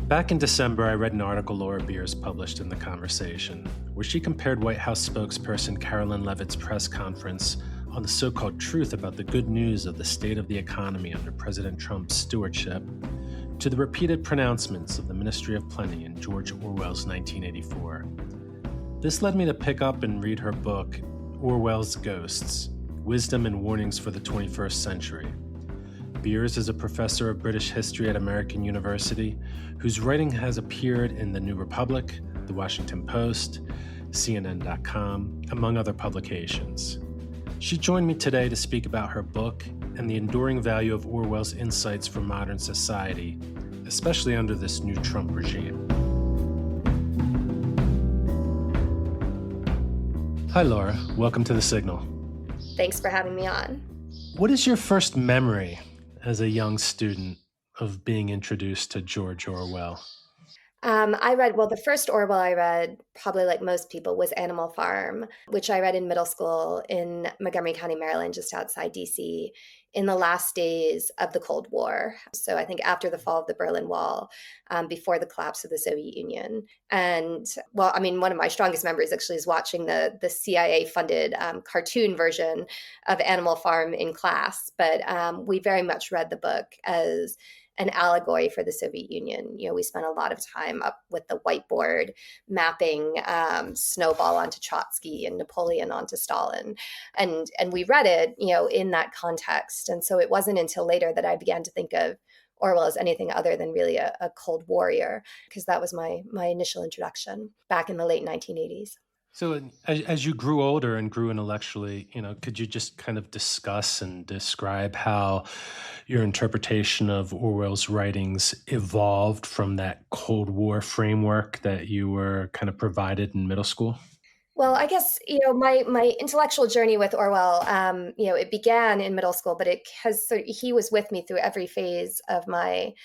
Back in December, I read an article Laura Beers published in The Conversation, where she compared White House spokesperson Karoline Leavitt's press conference on the so-called truth about the good news of the state of the economy under President Trump's stewardship to the repeated pronouncements of the Ministry of Plenty in George Orwell's 1984. This led me to pick up and read her book, Orwell's Ghosts: Wisdom and Warnings for the 21st Century. Beers is a professor of British history at American University, whose writing has appeared in The New Republic, The Washington Post, CNN.com, among other publications. She joined me today to speak about her book and the enduring value of Orwell's insights for modern society, especially under this new Trump regime. Hi, Laura. Welcome to The Signal. Thanks for having me on. What is your first memory as a young student of being introduced to George Orwell? The first Orwell I read, probably like most people, was Animal Farm, which I read in middle school in Montgomery County, Maryland, just outside DC, in the last days of the Cold War. So I think after the fall of the Berlin Wall, before the collapse of the Soviet Union. And one of my strongest memories actually is watching the CIA-funded cartoon version of Animal Farm in class. But we very much read the book as an allegory for the Soviet Union. You know, we spent a lot of time up with the whiteboard mapping Snowball onto Trotsky and Napoleon onto Stalin. And we read it, in that context. And so it wasn't until later that I began to think of Orwell as anything other than really a Cold Warrior, because that was my initial introduction back in the late 1980s. So as you grew older and grew intellectually, could you just kind of discuss and describe how your interpretation of Orwell's writings evolved from that Cold War framework that you were kind of provided in middle school? Well, I guess, my intellectual journey with Orwell, it began in middle school, but he was with me through every phase of my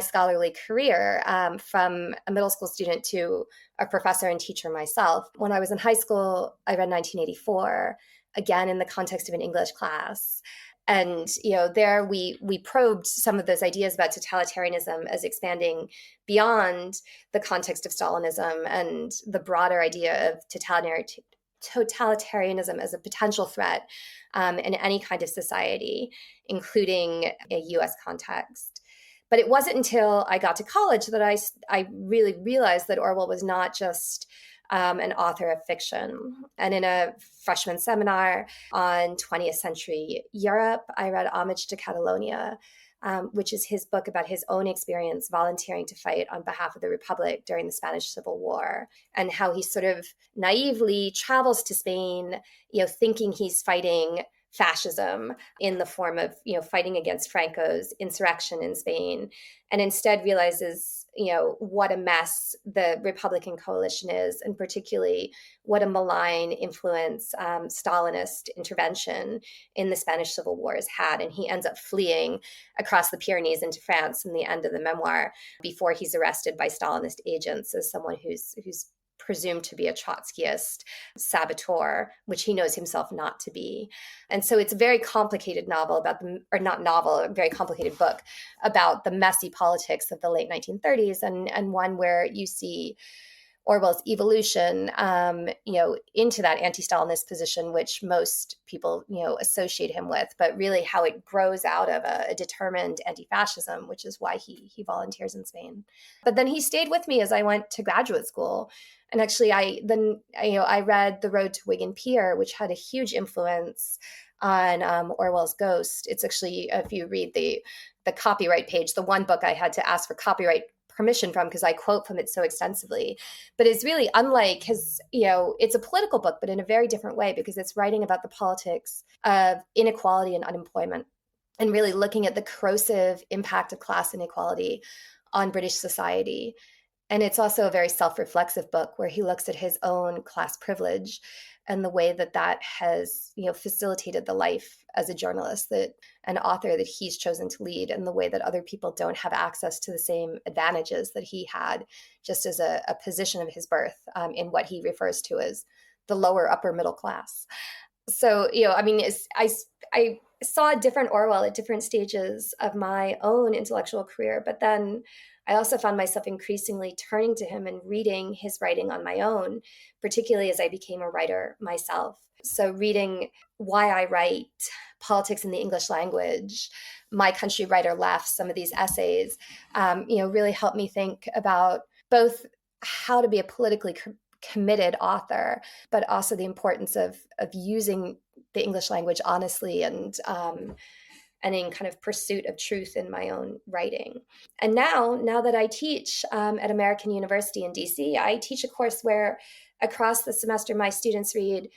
scholarly career, from a middle school student to a professor and teacher myself. When I was in high school, I read 1984, again in the context of an English class. And, there we probed some of those ideas about totalitarianism as expanding beyond the context of Stalinism and the broader idea of totalitarianism as a potential threat in any kind of society, including a U.S. context. But it wasn't until I got to college that I really realized that Orwell was not just an author of fiction. And in a freshman seminar on 20th century Europe, I read Homage to Catalonia, which is his book about his own experience volunteering to fight on behalf of the Republic during the Spanish Civil War, and how he sort of naively travels to Spain, thinking he's fighting fascism in the form of, fighting against Franco's insurrection in Spain, and instead realizes, what a mess the Republican coalition is, and particularly what a malign influence Stalinist intervention in the Spanish Civil War has had. And he ends up fleeing across the Pyrenees into France in the end of the memoir before he's arrested by Stalinist agents as someone who's presumed to be a Trotskyist saboteur, which he knows himself not to be. And so it's a very complicated a very complicated book about the messy politics of the late 1930s, and one where you see Orwell's evolution, into that anti-Stalinist position, which most people, associate him with, but really how it grows out of a determined anti-fascism, which is why he volunteers in Spain. But then he stayed with me as I went to graduate school. And actually, I read The Road to Wigan Pier, which had a huge influence on Orwell's Ghost. It's actually, if you read the copyright page, the one book I had to ask for copyright permission from because I quote from it so extensively. But it's really unlike his, it's a political book, but in a very different way, because it's writing about the politics of inequality and unemployment, and really looking at the corrosive impact of class inequality on British society. And it's also a very self-reflexive book where he looks at his own class privilege and the way that has, facilitated the life as a journalist, that an author that he's chosen to lead, and the way that other people don't have access to the same advantages that he had just as a position of his birth, in what he refers to as the lower upper middle class. So, I saw a different Orwell at different stages of my own intellectual career, but then I also found myself increasingly turning to him and reading his writing on my own, particularly as I became a writer myself. So reading Why I Write, Politics in the English Language, My Country Right or Left, some of these essays, really helped me think about both how to be a politically committed author, but also the importance of using the English language honestly and in kind of pursuit of truth in my own writing. And now that I teach at American University in DC, I teach a course where across the semester my students read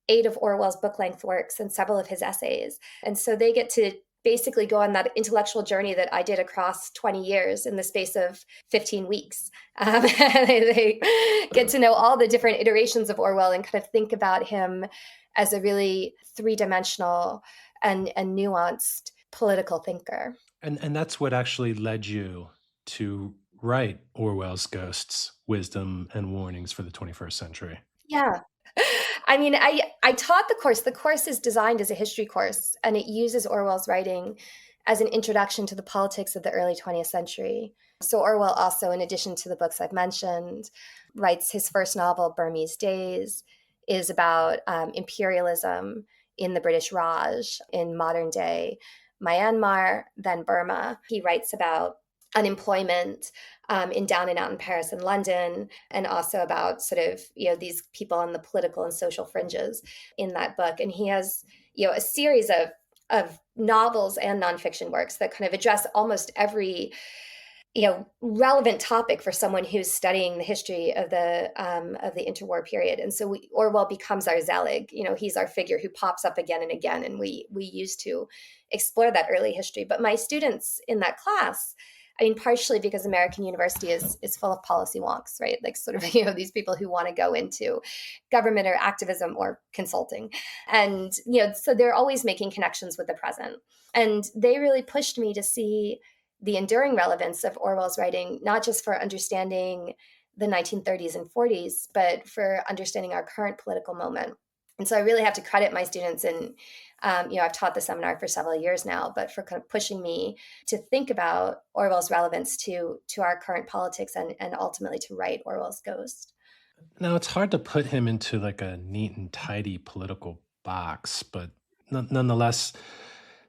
8 of Orwell's book-length works and several of his essays. And so they get to basically go on that intellectual journey that I did across 20 years in the space of 15 weeks. They get to know all the different iterations of Orwell and kind of think about him as a really three-dimensional and nuanced political thinker. And that's what actually led you to write Orwell's Ghosts, Wisdom and Warnings for the 21st Century. Yeah. I mean, I taught the course. The course is designed as a history course, and it uses Orwell's writing as an introduction to the politics of the early 20th century. So Orwell also, in addition to the books I've mentioned, writes his first novel, Burmese Days, is about imperialism in the British Raj in modern day Myanmar, then Burma. He writes about unemployment in down and out in Paris and London, and also about sort of, these people on the political and social fringes in that book. And he has, a series of novels and nonfiction works that kind of address almost every, relevant topic for someone who's studying the history of the interwar period. And so Orwell becomes our Zelig. He's our figure who pops up again and again, and we used to explore that early history. But my students in that class, I mean, partially because American University is full of policy wonks, right? Like sort of, these people who want to go into government or activism or consulting. And, so they're always making connections with the present. And they really pushed me to see the enduring relevance of Orwell's writing, not just for understanding the 1930s and 40s, but for understanding our current political moment. And so I really have to credit my students, and I've taught the seminar for several years now, but for kind of pushing me to think about Orwell's relevance to our current politics and ultimately to write Orwell's Ghost. Now, it's hard to put him into like a neat and tidy political box, but nonetheless,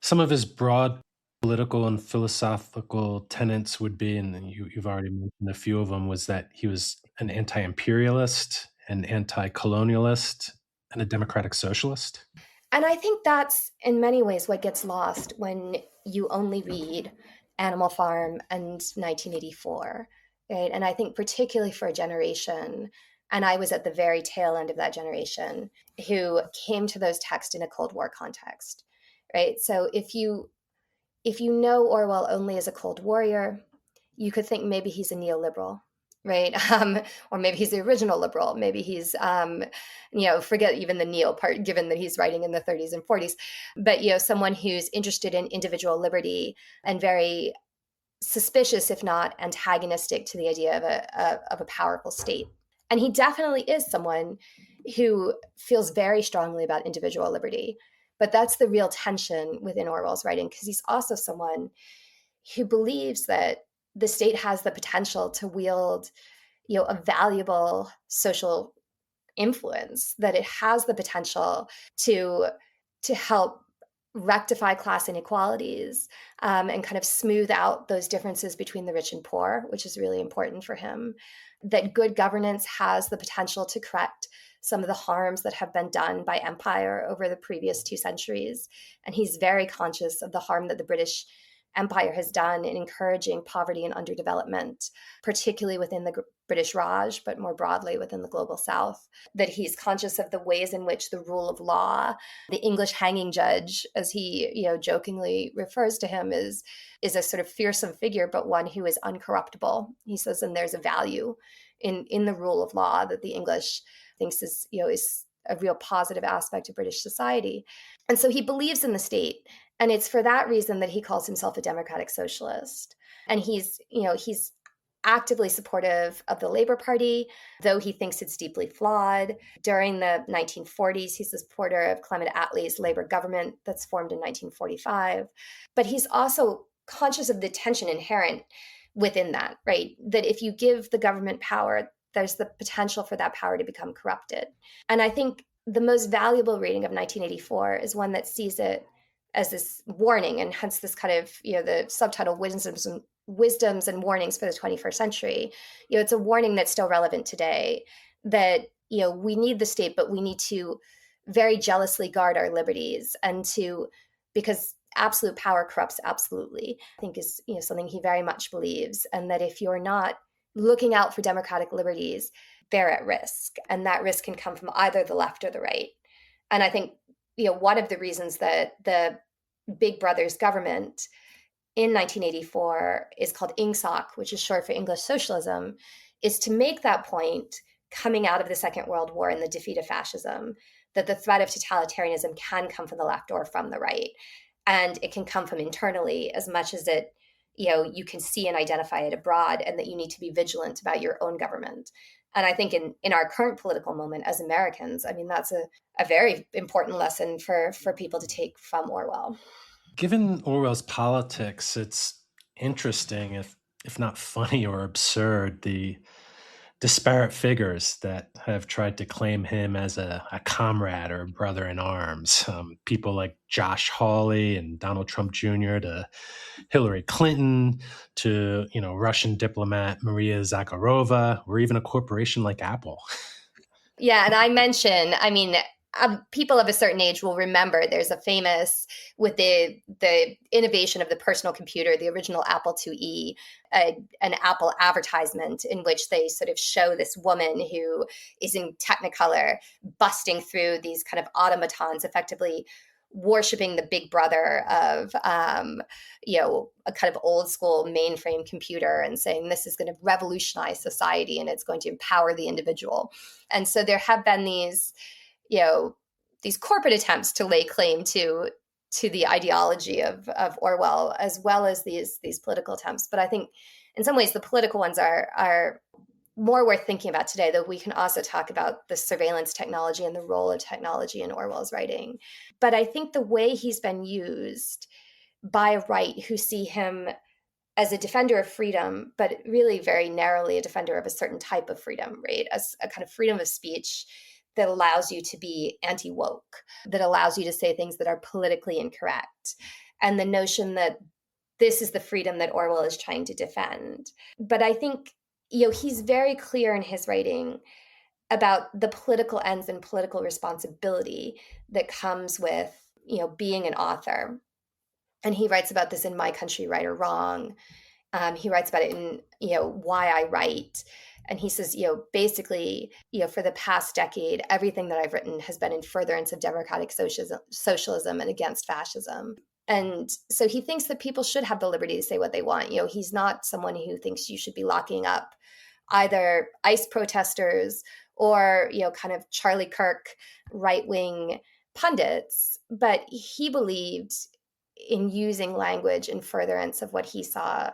some of his broad political and philosophical tenets would be, and you've already mentioned a few of them, was that he was an anti-imperialist, an anti-colonialist, and a democratic socialist. And I think that's in many ways what gets lost when you only read Animal Farm and 1984, right? And I think particularly for a generation, and I was at the very tail end of that generation, who came to those texts in a Cold War context, right? So if you know Orwell only as a Cold Warrior, you could think maybe he's a neoliberal, right? Or maybe he's the original liberal. Maybe he's, forget even the neo part, given that he's writing in the 30s and 40s. But, someone who's interested in individual liberty and very suspicious, if not antagonistic, to the idea of a powerful state. And he definitely is someone who feels very strongly about individual liberty. But that's the real tension within Orwell's writing, because he's also someone who believes that the state has the potential to wield, a valuable social influence, that it has the potential to help rectify class inequalities and kind of smooth out those differences between the rich and poor, which is really important for him, that good governance has the potential to correct some of the harms that have been done by empire over the previous 2 centuries. And he's very conscious of the harm that the British Empire has done in encouraging poverty and underdevelopment, particularly within the British Raj, but more broadly within the global South. That he's conscious of the ways in which the rule of law, the English hanging judge, as he jokingly refers to him, is a sort of fearsome figure, but one who is uncorruptible. He says, and there's a value in the rule of law that the English thinks is a real positive aspect of British society. And so he believes in the state. And it's for that reason that he calls himself a democratic socialist. And he's actively supportive of the Labour Party, though he thinks it's deeply flawed. During the 1940s, he's a supporter of Clement Attlee's Labour government that's formed in 1945. But he's also conscious of the tension inherent within that, right? That if you give the government power, there's the potential for that power to become corrupted. And I think the most valuable reading of 1984 is one that sees it as this warning, and hence this kind of, the subtitle wisdoms and warnings for the 21st century. It's a warning that's still relevant today, that, we need the state, but we need to very jealously guard our liberties, because absolute power corrupts absolutely, I think is, something he very much believes. And that if you're not looking out for democratic liberties, they're at risk. And that risk can come from either the left or the right. And I think, one of the reasons that the Big Brother's government in 1984 is called INGSOC, which is short for English socialism, is to make that point coming out of the Second World War and the defeat of fascism, that the threat of totalitarianism can come from the left or from the right. And it can come from internally as much as it, you can see and identify it abroad, and that you need to be vigilant about your own government. And I think in our current political moment as Americans, I mean, that's a very important lesson for people to take from Orwell. Given Orwell's politics, it's interesting, if not funny or absurd, the disparate figures that have tried to claim him as a comrade or a brother in arms. People like Josh Hawley and Donald Trump Jr. to Hillary Clinton to Russian diplomat Maria Zakharova, or even a corporation like Apple. Yeah, and I mean, people of a certain age will remember there's a famous, with the innovation of the personal computer, the original Apple IIe, an Apple advertisement in which they sort of show this woman who is in Technicolor busting through these kind of automatons, effectively worshiping the big brother of a kind of old school mainframe computer, and saying this is going to revolutionize society and it's going to empower the individual. And so there have been these corporate attempts to lay claim to the ideology of Orwell, as well as these political attempts. But I think in some ways the political ones are more worth thinking about today, though we can also talk about the surveillance technology and the role of technology in Orwell's writing. But I think the way he's been used by a right who see him as a defender of freedom, but really very narrowly a defender of a certain type of freedom, right? As a kind of freedom of speech that allows you to be anti-woke, that allows you to say things that are politically incorrect. And the notion that this is the freedom that Orwell is trying to defend. But I think, he's very clear in his writing about the political ends and political responsibility that comes with, being an author. And he writes about this in My Country, Right or Wrong. He writes about it in, Why I Write. And he says, basically, for the past decade, everything that I've written has been in furtherance of democratic socialism and against fascism. And so he thinks that people should have the liberty to say what they want. He's not someone who thinks you should be locking up either ICE protesters or, kind of Charlie Kirk right-wing pundits. But he believed in using language in furtherance of what he saw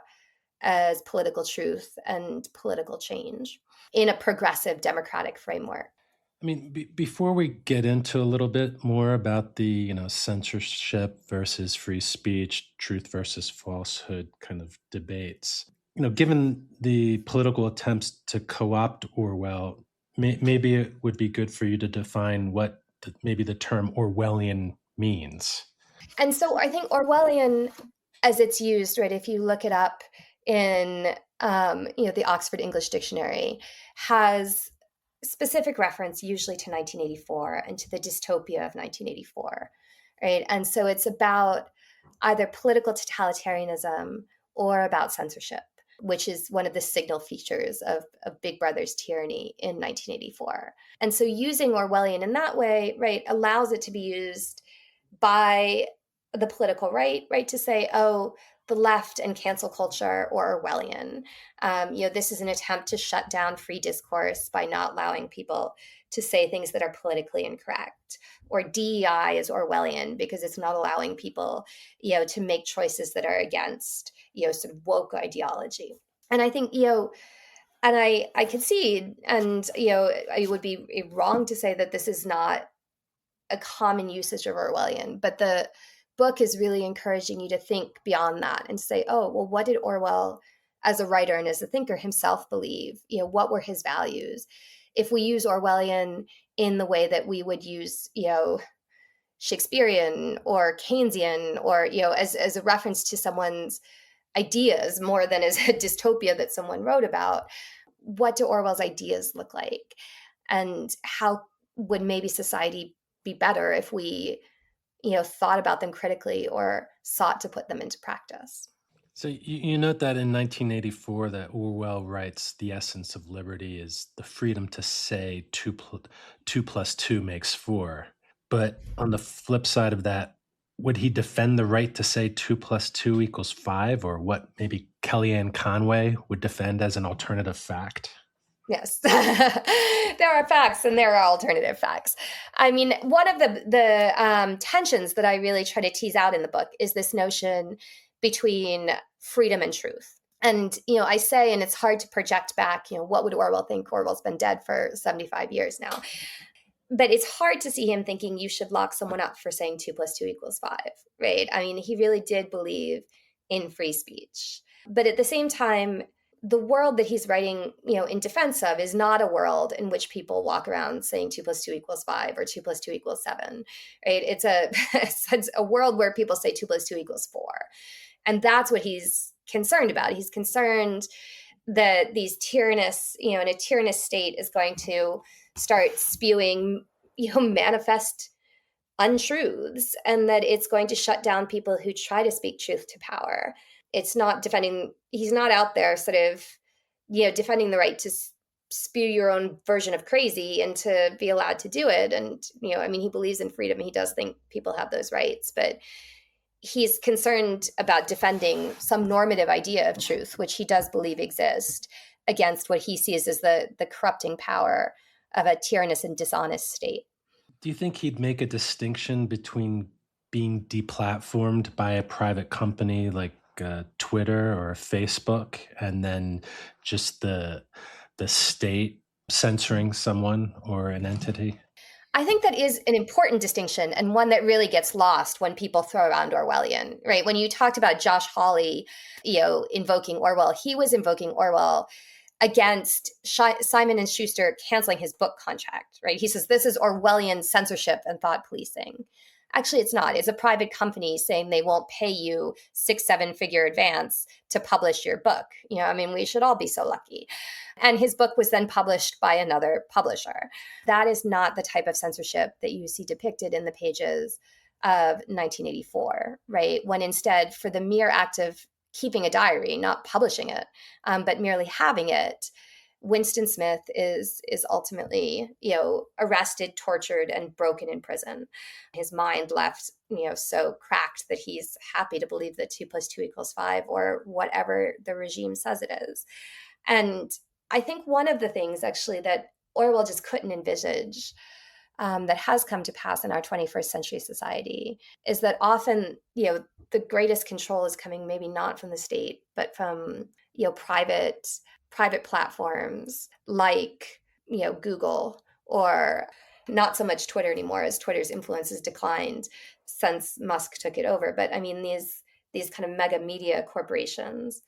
as political truth and political change in a progressive democratic framework. I mean, before we get into a little bit more about the, censorship versus free speech, truth versus falsehood kind of debates, given the political attempts to co-opt Orwell, maybe it would be good for you to define what maybe the term Orwellian means. And so I think Orwellian, as it's used, right, if you look it up in, the Oxford English Dictionary, has specific reference usually to 1984 and to the dystopia of 1984, right? And so it's about either political totalitarianism or about censorship, which is one of the signal features of Big Brother's tyranny in 1984. And so using Orwellian in that way, right, allows it to be used by the political right, to say, oh, the left and cancel culture or Orwellian. This is an attempt to shut down free discourse by not allowing people to say things that are politically incorrect. Or DEI is Orwellian because it's not allowing people, to make choices that are against, sort of woke ideology. And I think, and I concede, and, it would be wrong to say that this is not a common usage of Orwellian, but the book is really encouraging you to think beyond that and say, oh, well, what did Orwell as a writer and as a thinker himself believe? What were his values? If we use Orwellian in the way that we would use, Shakespearean or Keynesian, or, as a reference to someone's ideas more than as a dystopia that someone wrote about, what do Orwell's ideas look like? And how would maybe society be better if we, thought about them critically or sought to put them into practice? So you note that in 1984 that Orwell writes the essence of liberty is the freedom to say two plus two makes four. But on the flip side of that, would he defend the right to say two plus two equals five, or what maybe Kellyanne Conway would defend as an alternative fact? Yes, there are facts and there are alternative facts. I mean, one of the tensions that I really try to tease out in the book is this notion between freedom and truth. And, I say, and it's hard to project back, what would Orwell think? Orwell's been dead for 75 years now. But it's hard to see him thinking you should lock someone up for saying two plus two equals five, right? I mean, he really did believe in free speech. But at the same time, the world that he's writing, in defense of is not a world in which people walk around saying two plus two equals five or two plus two equals seven, right? It's a world where people say two plus two equals four. And that's what he's concerned about. He's concerned that these tyrannous, in a tyrannous state is going to start spewing, manifest untruths, and that it's going to shut down people who try to speak truth to power. It's not defending, he's not out there sort of, defending the right to spew your own version of crazy and to be allowed to do it. And, he believes in freedom. He does think people have those rights, but he's concerned about defending some normative idea of truth, which he does believe exists, against what he sees as the corrupting power of a tyrannous and dishonest state. Do you think he'd make a distinction between being deplatformed by a private company like Twitter or Facebook, and then just the state censoring someone or an entity? I think that is an important distinction, and one that really gets lost when people throw around Orwellian, right? When you talked about Josh Hawley, invoking Orwell, he was invoking Orwell against Simon & Schuster canceling his book contract, right? He says this is Orwellian censorship and thought policing. Actually, it's not. It's a private company saying they won't pay you 6-7-figure advance to publish your book. We should all be so lucky. And his book was then published by another publisher. That is not the type of censorship that you see depicted in the pages of 1984, right? When instead, for the mere act of keeping a diary, not publishing it, but merely having it, Winston Smith is ultimately, arrested, tortured, and broken in prison. His mind left, so cracked that he's happy to believe that 2 + 2 = 5, or whatever the regime says it is. And I think one of the things actually that Orwell just couldn't envisage, that has come to pass in our 21st century society, is that often, the greatest control is coming maybe not from the state, but from, private platforms like, Google, or not so much Twitter anymore, as Twitter's influence has declined since Musk took it over. But these kind of mega media corporations.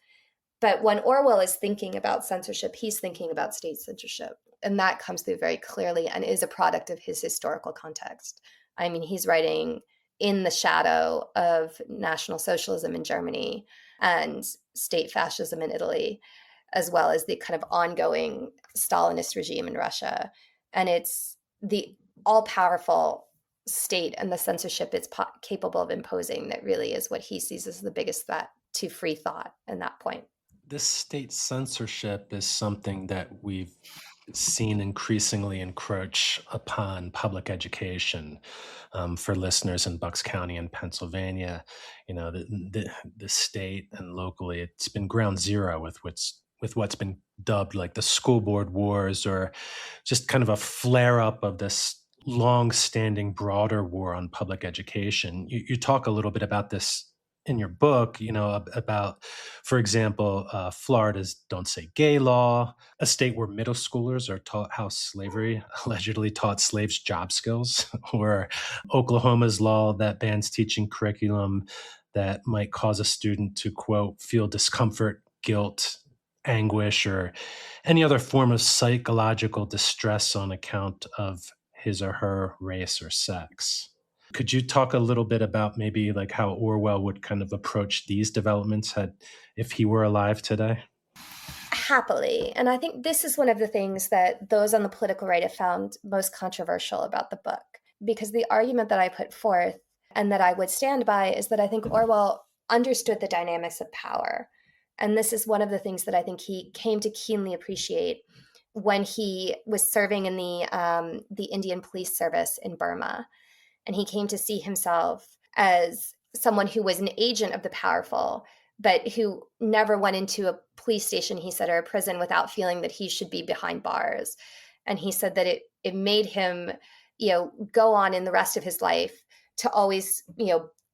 But when Orwell is thinking about censorship, he's thinking about state censorship. And that comes through very clearly and is a product of his historical context. He's writing in the shadow of National Socialism in Germany and state fascism in Italy, as well as the kind of ongoing Stalinist regime in Russia. And it's the all-powerful state and the censorship it's capable of imposing that really is what he sees as the biggest threat to free thought in that point. This state censorship is something that we've seen increasingly encroach upon public education. For listeners in Bucks County and Pennsylvania, the state and locally, it's been ground zero with what's been dubbed like the school board wars, or just kind of a flare up of this long-standing broader war on public education. You talk a little bit about this in your book, about, for example, Florida's Don't Say Gay law, a state where middle schoolers are taught how slavery allegedly taught slaves job skills, or Oklahoma's law that bans teaching curriculum that might cause a student to, quote, feel discomfort, guilt, anguish or any other form of psychological distress on account of his or her race or sex. Could you talk a little bit about maybe like how Orwell would kind of approach these developments if he were alive today? Happily. And I think this is one of the things that those on the political right have found most controversial about the book. Because the argument that I put forth and that I would stand by is that I think Orwell understood the dynamics of power. And this is one of the things that I think he came to keenly appreciate when he was serving in the Indian police service in Burma. And he came to see himself as someone who was an agent of the powerful, but who never went into a police station, he said, or a prison without feeling that he should be behind bars. And he said that it made him, go on in the rest of his life to always,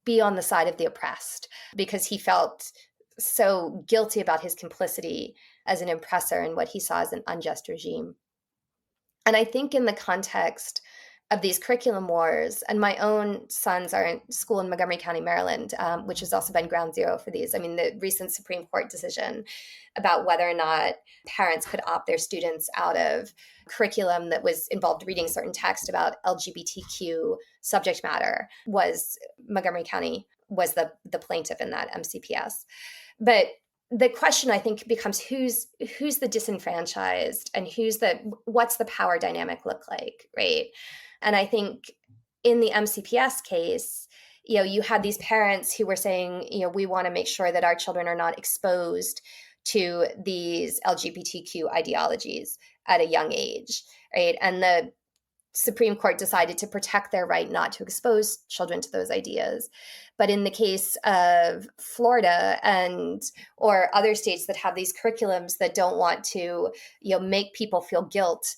be on the side of the oppressed, because he felt so guilty about his complicity as an oppressor in what he saw as an unjust regime. And I think in the context of these curriculum wars, and my own sons are in school in Montgomery County, Maryland, which has also been ground zero for these. I mean, the recent Supreme Court decision about whether or not parents could opt their students out of curriculum that was involved reading certain text about LGBTQ subject matter was Montgomery County was the plaintiff in that MCPS. But the question I think becomes who's the disenfranchised and what's the power dynamic look like, right? And I think in the MCPS case, you had these parents who were saying, we want to make sure that our children are not exposed to these LGBTQ ideologies at a young age, right? And the Supreme Court decided to protect their right not to expose children to those ideas. But in the case of Florida or other states that have these curriculums that don't want to, make people feel guilt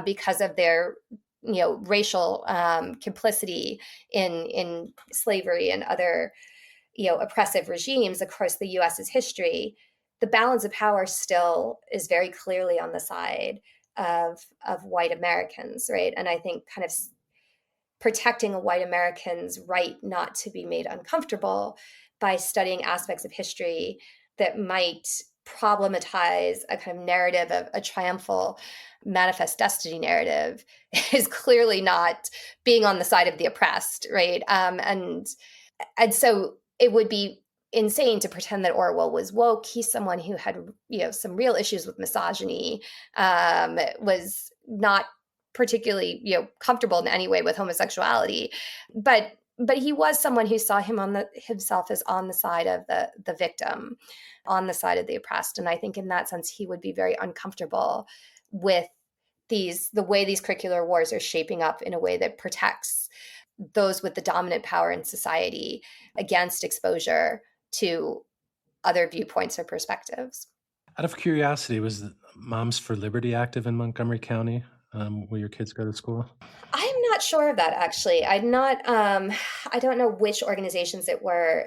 because of their racial complicity in slavery and other oppressive regimes across the US's history, the balance of power still is very clearly on the side of white Americans, right? And I think kind of protecting a white American's right not to be made uncomfortable by studying aspects of history that might problematize a kind of narrative of a triumphal manifest destiny narrative is clearly not being on the side of the oppressed, right? And so it would be insane to pretend that Orwell was woke. He's someone who had, some real issues with misogyny, was not particularly, comfortable in any way with homosexuality, but he was someone who saw himself as on the side of the victim, on the side of the oppressed. And I think in that sense, he would be very uncomfortable with the way these curricular wars are shaping up in a way that protects those with the dominant power in society against exposure to other viewpoints or perspectives. Out of curiosity, was the Moms for Liberty active in Montgomery County, where your kids go to school? I'm not sure of that, actually. I'm not. I don't know which organizations it were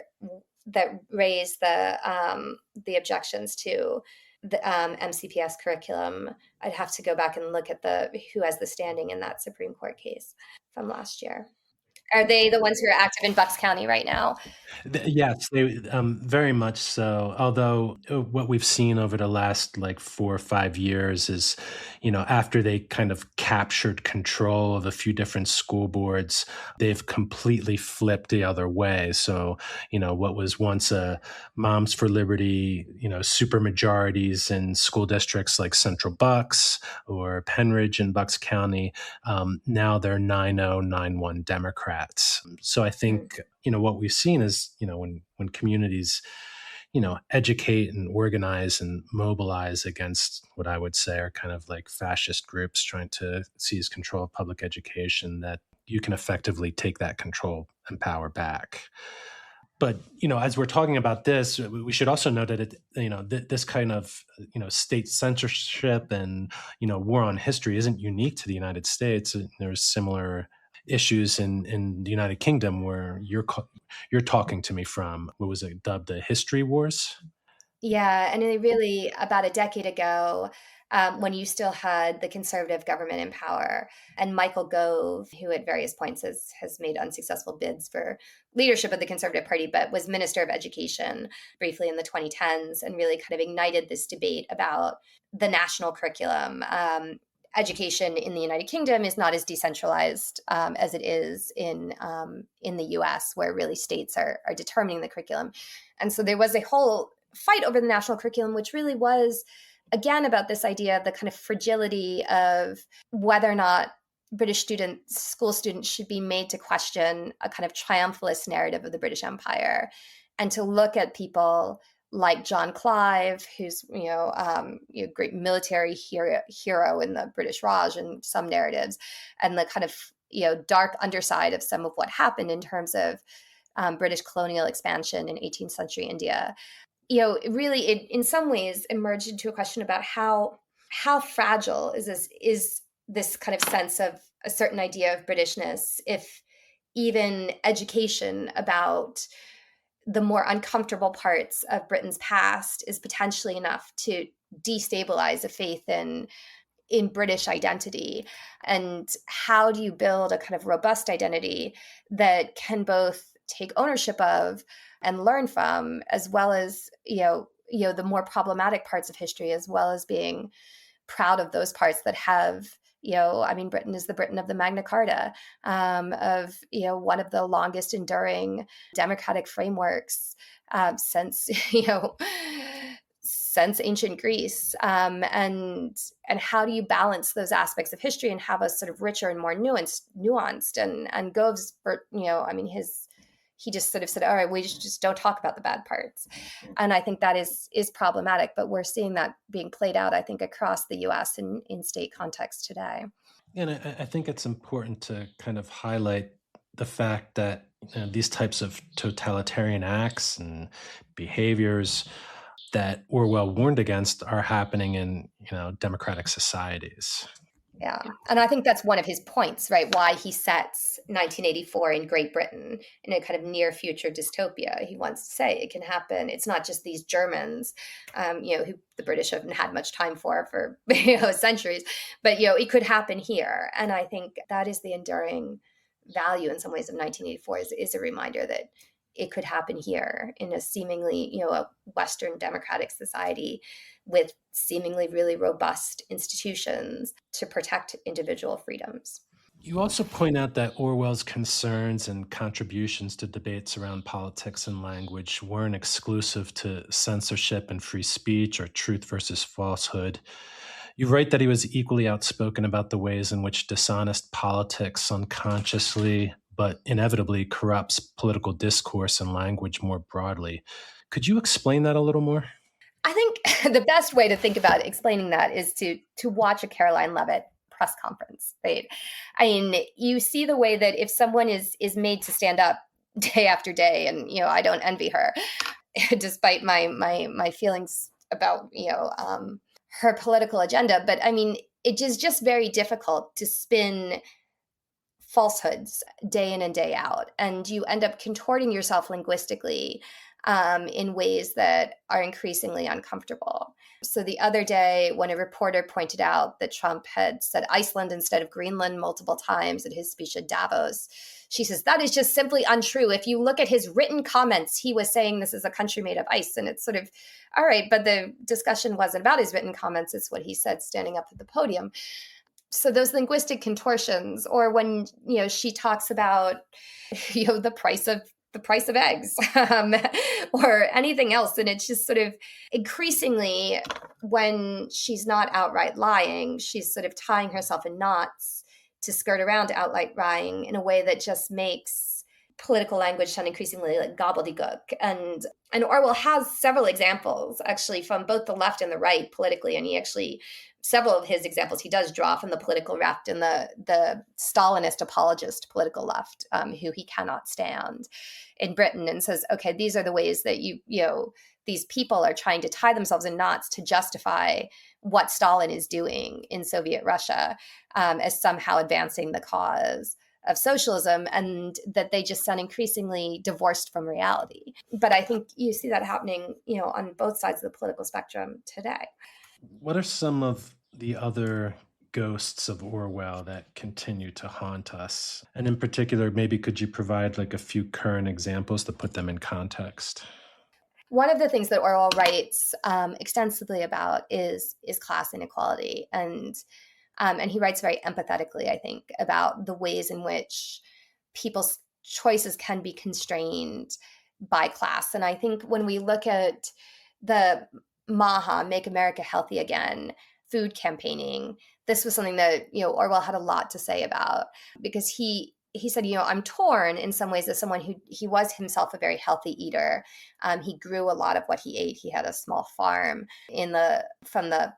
that raised the objections to the MCPS curriculum. I'd have to go back and look at who has the standing in that Supreme Court case from last year. Are they the ones who are active in Bucks County right now? Yes, very much so. Although what we've seen over the last like 4 or 5 years is, after they kind of captured control of a few different school boards, they've completely flipped the other way. So, what was once a Moms for Liberty, super majorities in school districts like Central Bucks or Penridge in Bucks County, now they're 9-0, 9-1 Democrats. So I think, what we've seen is, when communities, educate and organize and mobilize against what I would say are kind of like fascist groups trying to seize control of public education, that you can effectively take that control and power back. But, as we're talking about this, we should also note that this kind of, state censorship and, war on history isn't unique to the United States. There's similar issues in the United Kingdom where you're talking to me from. What was it dubbed the history wars? Yeah, and really about a decade ago, when you still had the conservative government in power. And Michael Gove, who at various points has made unsuccessful bids for leadership of the Conservative Party, but was Minister of Education briefly in the 2010s and really kind of ignited this debate about the national curriculum. Education in the United Kingdom is not as decentralized as it is in the U.S., where really states are determining the curriculum. And so there was a whole fight over the national curriculum, which really was, again, about this idea of the kind of fragility of whether or not British school students should be made to question a kind of triumphalist narrative of the British Empire, and to look at people like John Clive, who's a great military hero in the British Raj in some narratives, and the kind of dark underside of some of what happened in terms of British colonial expansion in 18th century India. It in some ways emerged into a question about how fragile is this kind of sense of a certain idea of Britishness, if even education about the more uncomfortable parts of Britain's past is potentially enough to destabilize a faith in British identity. And how do you build a kind of robust identity that can both take ownership of and learn from, as well as the more problematic parts of history, as well as being proud of those parts that have Britain is the Britain of the Magna Carta, of one of the longest enduring democratic frameworks since since ancient Greece, and how do you balance those aspects of history and have a sort of richer and more nuanced and Gove's he just sort of said, all right, we just don't talk about the bad parts. And I think that is problematic, but we're seeing that being played out, I think, across the US in state context today. And I think it's important to kind of highlight the fact that these types of totalitarian acts and behaviors that Orwell warned against are happening in democratic societies. Yeah. And I think that's one of his points, right? Why he sets 1984 in Great Britain in a kind of near future dystopia. He wants to say it can happen. It's not just these Germans, who the British haven't had much time for centuries, but, it could happen here. And I think that is the enduring value in some ways of 1984 is a reminder that it could happen here in a seemingly, a Western democratic society with seemingly really robust institutions to protect individual freedoms. You also point out that Orwell's concerns and contributions to debates around politics and language weren't exclusive to censorship and free speech or truth versus falsehood. You write that he was equally outspoken about the ways in which dishonest politics unconsciously but inevitably corrupts political discourse and language more broadly. Could you explain that a little more? I think the best way to think about explaining that is to watch a Karoline Leavitt press conference, right? I mean, you see the way that if someone is made to stand up day after day, and I don't envy her, despite my feelings about her political agenda, but I mean, it is just very difficult to spin falsehoods day in and day out, and you end up contorting yourself linguistically in ways that are increasingly uncomfortable. So the other day, when a reporter pointed out that Trump had said Iceland instead of Greenland multiple times at his speech at Davos, she says, that is just simply untrue. If you look at his written comments, he was saying this is a country made of ice. And it's sort of, all right, but the discussion wasn't about his written comments. It's what he said standing up at the podium. So those linguistic contortions, or when, she talks about, the price of eggs or anything else. And it's just sort of increasingly, when she's not outright lying, she's sort of tying herself in knots to skirt around outright lying in a way that just makes political language sound increasingly like gobbledygook. And Orwell has several examples actually from both the left and the right politically. And he actually, several of his examples he does draw from the political left and the Stalinist apologist political left, who he cannot stand in Britain, and says, okay, these are the ways that these people are trying to tie themselves in knots to justify what Stalin is doing in Soviet Russia as somehow advancing the cause of socialism, and that they just sound increasingly divorced from reality. But I think you see that happening, on both sides of the political spectrum today. What are some of the other ghosts of Orwell that continue to haunt us? And in particular, maybe could you provide like a few current examples to put them in context? One of the things that Orwell writes extensively about is class inequality, and he writes very empathetically, I think, about the ways in which people's choices can be constrained by class. And I think when we look at the MAHA, Make America Healthy Again, food campaigning, this was something that Orwell had a lot to say about, because he said, I'm torn in some ways as someone who he was himself a very healthy eater. He grew a lot of what he ate. He had a small farm from the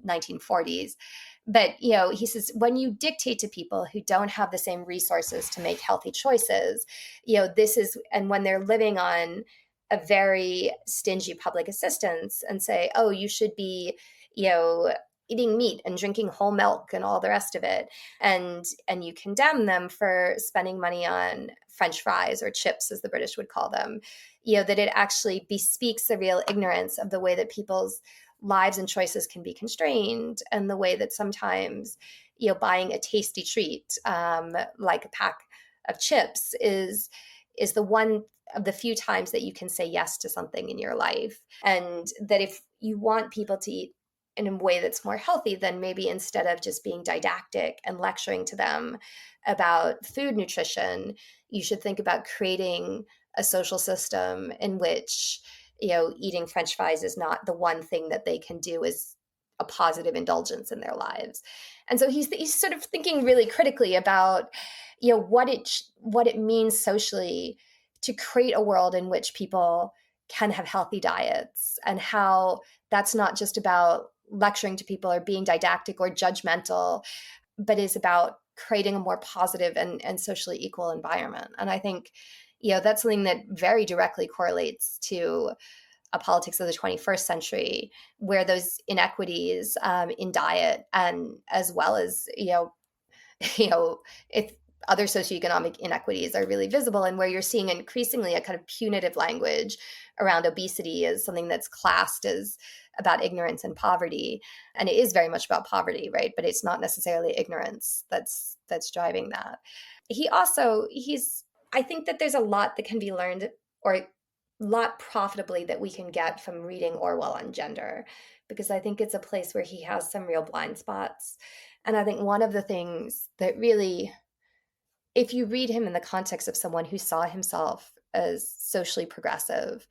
1940s. But he says, when you dictate to people who don't have the same resources to make healthy choices, and when they're living on a very stingy public assistance, and say, oh, you should be, eating meat and drinking whole milk and all the rest of it, and you condemn them for spending money on French fries or chips, as the British would call them, that it actually bespeaks the real ignorance of the way that people's lives and choices can be constrained, and the way that sometimes buying a tasty treat like a pack of chips is the one of the few times that you can say yes to something in your life. And that if you want people to eat in a way that's more healthy, then maybe instead of just being didactic and lecturing to them about food nutrition, you should think about creating a social system in which eating French fries is not the one thing that they can do as a positive indulgence in their lives. And so he's sort of thinking really critically about what it means socially to create a world in which people can have healthy diets, and how that's not just about lecturing to people or being didactic or judgmental, but is about creating a more positive and socially equal environment. And I think that's something that very directly correlates to a politics of the 21st century, where those inequities in diet, and as well as if other socioeconomic inequities are really visible, and where you're seeing increasingly a kind of punitive language around obesity as something that's classed as about ignorance and poverty. And it is very much about poverty, right? But it's not necessarily ignorance that's driving that. I think that there's a lot that can be learned, or a lot profitably that we can get from reading Orwell on gender, because I think it's a place where he has some real blind spots. And I think one of the things that really, if you read him in the context of someone who saw himself as socially progressive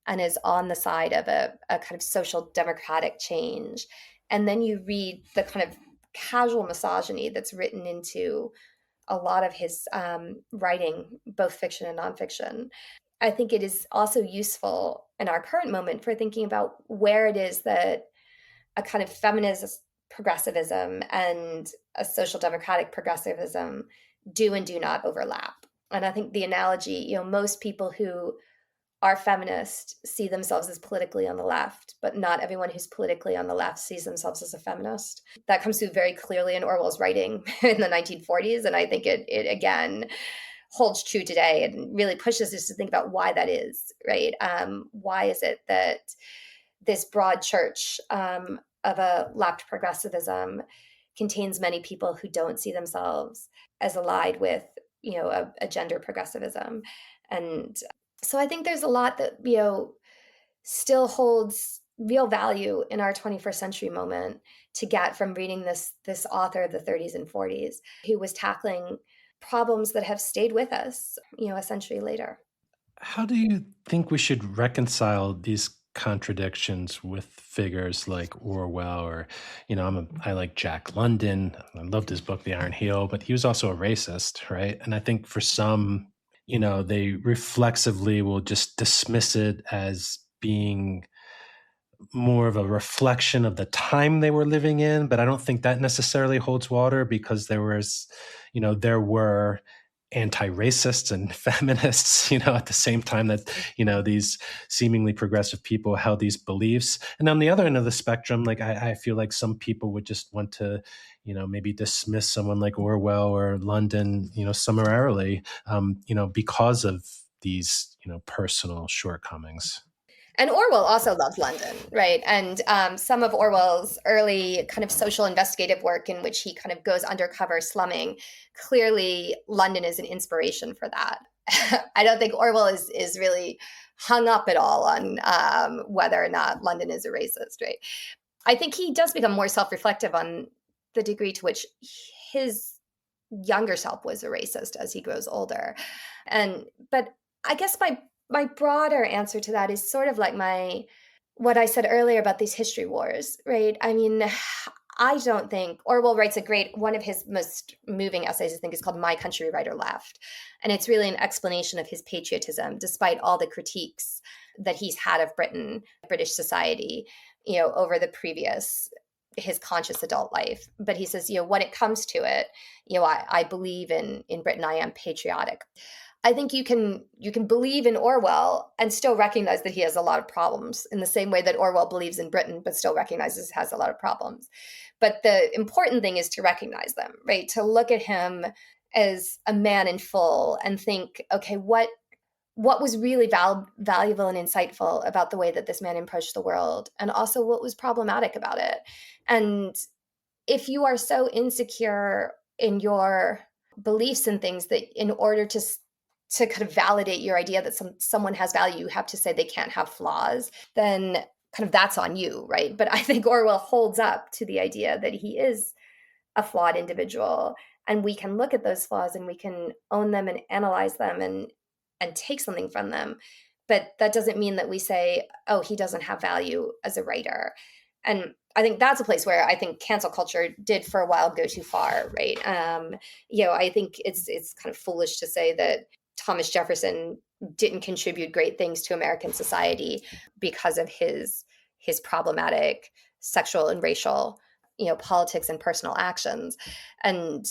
and is on the side of a kind of social democratic change, and then you read the kind of casual misogyny that's written into a lot of his writing, both fiction and nonfiction, I think it is also useful in our current moment for thinking about where it is that a kind of feminist progressivism and a social democratic progressivism do and do not overlap. And I think the analogy, most people who are feminist see themselves as politically on the left, but not everyone who's politically on the left sees themselves as a feminist. That comes through very clearly in Orwell's writing in the 1940s. And I think it again holds true today, and really pushes us to think about why that is, right? Why is it that this broad church of a left progressivism contains many people who don't see themselves as allied with, a gender progressivism? And so I think there's a lot that, still holds real value in our 21st century moment to get from reading this author of the 30s and 40s, who was tackling problems that have stayed with us, a century later. How do you think we should reconcile these contradictions with figures like Orwell, or, I like Jack London. I loved his book, The Iron Heel, but he was also a racist, right? And I think for some, they reflexively will just dismiss it as being more of a reflection of the time they were living in. But I don't think that necessarily holds water, because there were anti-racists and feminists, at the same time that, these seemingly progressive people held these beliefs. And on the other end of the spectrum, like I feel like some people would just want to, maybe dismiss someone like Orwell or London, summarily, because of these, personal shortcomings. And Orwell also loved London, right? And some of Orwell's early kind of social investigative work, in which he kind of goes undercover slumming, clearly London is an inspiration for that. I don't think Orwell is really hung up at all on whether or not London is a racist, right? I think he does become more self-reflective on the degree to which his younger self was a racist as he grows older. But I guess my broader answer to that is sort of like my what I said earlier about these history wars, right? I mean, I don't think Orwell writes a great one of his most moving essays, I think, is called My Country, Right or Left. And it's really an explanation of his patriotism, despite all the critiques that he's had of Britain, British society, over the previous his conscious adult life. But he says, when it comes to it, I believe in Britain. I am patriotic. I think you can believe in Orwell and still recognize that he has a lot of problems, in the same way that Orwell believes in Britain but still recognizes he has a lot of problems. But the important thing is to recognize them, right? To look at him as a man in full and think, okay, what was really valuable and insightful about the way that this man approached the world, and also what was problematic about it. And if you are so insecure in your beliefs and things that in order to kind of validate your idea that someone has value, you have to say they can't have flaws, then kind of that's on you, right? But I think Orwell holds up to the idea that he is a flawed individual, and we can look at those flaws and we can own them and analyze them and take something from them. But that doesn't mean that we say, oh, he doesn't have value as a writer. And I think that's a place where I think cancel culture did for a while go too far, right? I think it's kind of foolish to say that Thomas Jefferson didn't contribute great things to American society because of his problematic sexual and racial, politics and personal actions. And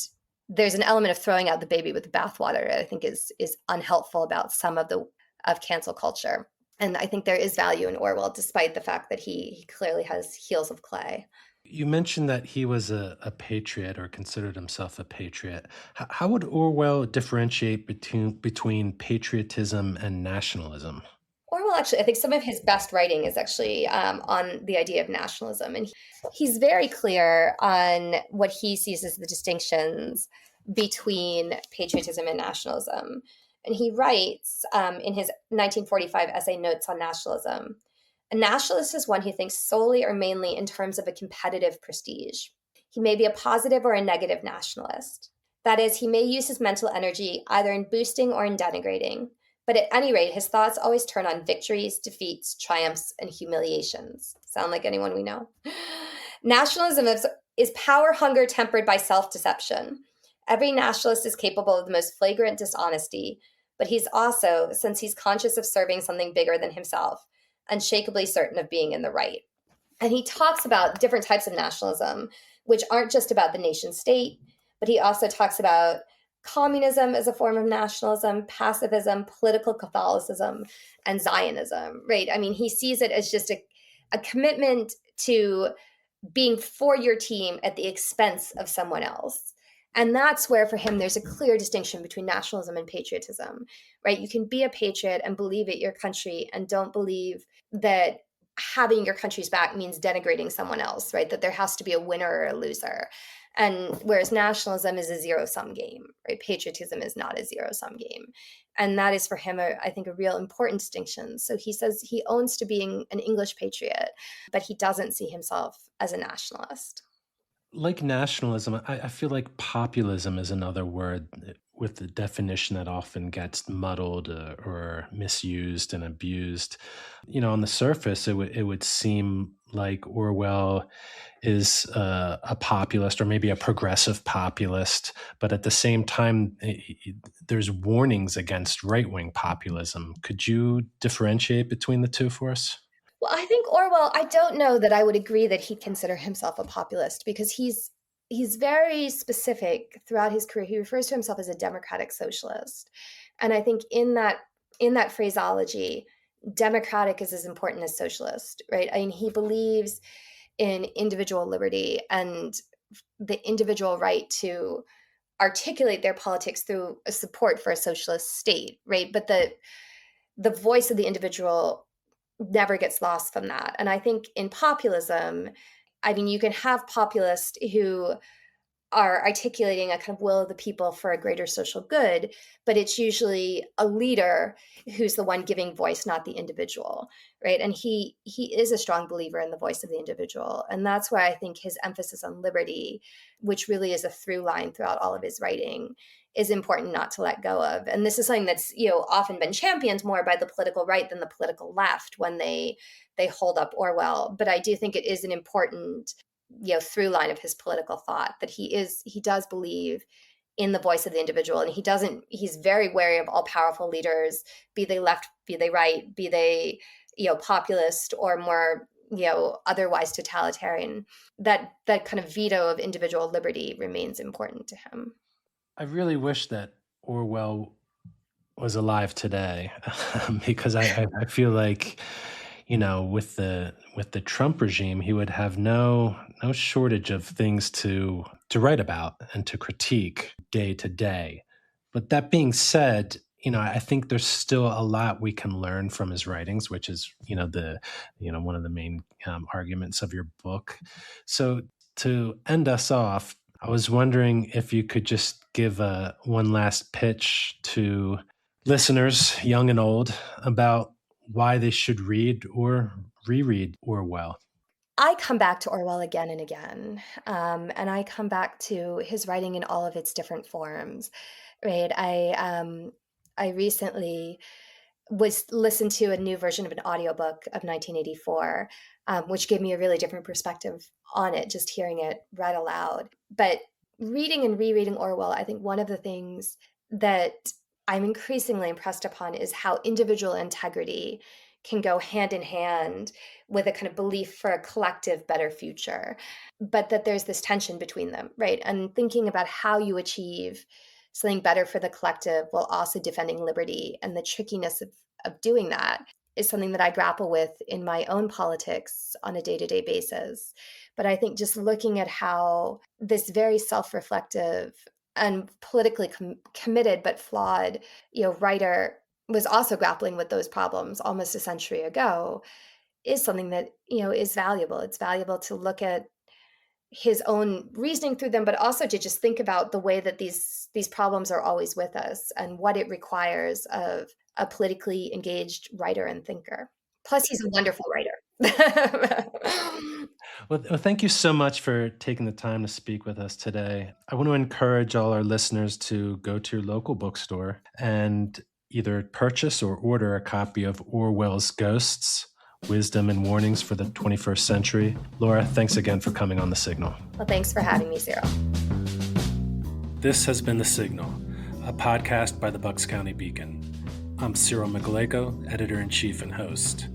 there's an element of throwing out the baby with the bathwater that I think is unhelpful about some of cancel culture. And I think there is value in Orwell, despite the fact that he clearly has heels of clay. You mentioned that he was a patriot, or considered himself a patriot. How would Orwell differentiate between patriotism and nationalism? Orwell, actually, I think some of his best writing is actually on the idea of nationalism. And he's very clear on what he sees as the distinctions between patriotism and nationalism. And he writes in his 1945 essay, Notes on Nationalism, a nationalist is one who thinks solely or mainly in terms of a competitive prestige. He may be a positive or a negative nationalist. That is, he may use his mental energy either in boosting or in denigrating. But at any rate, his thoughts always turn on victories, defeats, triumphs, and humiliations. Sound like anyone we know? Nationalism is power hunger tempered by self-deception. Every nationalist is capable of the most flagrant dishonesty, but he's also, since he's conscious of serving something bigger than himself, unshakably certain of being in the right. And he talks about different types of nationalism, which aren't just about the nation state, but he also talks about communism as a form of nationalism, pacifism, political Catholicism, and Zionism, right? I mean, he sees it as just a commitment to being for your team at the expense of someone else. And that's where, for him, there's a clear distinction between nationalism and patriotism, right? You can be a patriot and believe in your country and don't believe that having your country's back means denigrating someone else, right? That there has to be a winner or a loser. And whereas nationalism is a zero-sum game, right? Patriotism is not a zero-sum game. And that is for him, I think, a real important distinction. So he says he owns to being an English patriot, but he doesn't see himself as a nationalist. Like nationalism, I feel like populism is another word with the definition that often gets muddled or misused and abused. On the surface, it would seem like Orwell is a populist, or maybe a progressive populist, but at the same time, there's warnings against right-wing populism. Could you differentiate between the two for us? Well, I think Orwell, I don't know that I would agree that he'd consider himself a populist, because he's very specific throughout his career. He refers to himself as a democratic socialist. And I think in that phraseology, democratic is as important as socialist, right? I mean, he believes in individual liberty and the individual right to articulate their politics through a support for a socialist state, right? But the voice of the individual never gets lost from that. And I think in populism, I mean, you can have populists who are articulating a kind of will of the people for a greater social good, but it's usually a leader who's the one giving voice, not the individual, right? And he is a strong believer in the voice of the individual, and that's why I think his emphasis on liberty, which really is a through line throughout all of his writing, is important not to let go of. And this is something that's often been championed more by the political right than the political left when they hold up Orwell. But I do think it is an important through line of his political thought that he does believe in the voice of the individual, and he's very wary of all powerful leaders, be they left, be they right, be they populist or more otherwise totalitarian. That kind of veto of individual liberty remains important to him. I really wish that Orwell was alive today because I feel like, with the Trump regime, he would have no shortage of things to write about and to critique day to day. But that being said, I think there's still a lot we can learn from his writings, which is, one of the main arguments of your book. So to end us off, I was wondering if you could just give one last pitch to listeners, young and old, about why they should read or reread Orwell. I come back to Orwell again and again, and I come back to his writing in all of its different forms. Right? I recently listened to a new version of an audiobook of 1984, which gave me a really different perspective on it, just hearing it read aloud. But reading and rereading Orwell, I think one of the things that I'm increasingly impressed upon is how individual integrity can go hand in hand with a kind of belief for a collective better future, but that there's this tension between them, right? And thinking about how you achieve something better for the collective while also defending liberty, and the trickiness of doing that is something that I grapple with in my own politics on a day-to-day basis. But I think just looking at how this very self-reflective and politically committed but flawed, writer was also grappling with those problems almost a century ago is something that, is valuable. It's valuable to look at his own reasoning through them, but also to just think about the way that these problems are always with us and what it requires of a politically engaged writer and thinker. Plus, he's a wonderful writer. Well, thank you so much for taking the time to speak with us today. I want to encourage all our listeners to go to your local bookstore and either purchase or order a copy of Orwell's Ghosts, Wisdom and Warnings for the 21st Century. Laura, thanks again for coming on The Signal. Well, thanks for having me, Cyril. This has been The Signal, a podcast by the Bucks County Beacon. I'm Cyril Migaleko, editor-in-chief and host.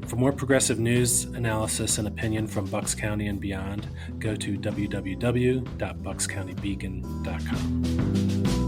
For more progressive news, analysis, and opinion from Bucks County and beyond, go to www.buckscountybeacon.com.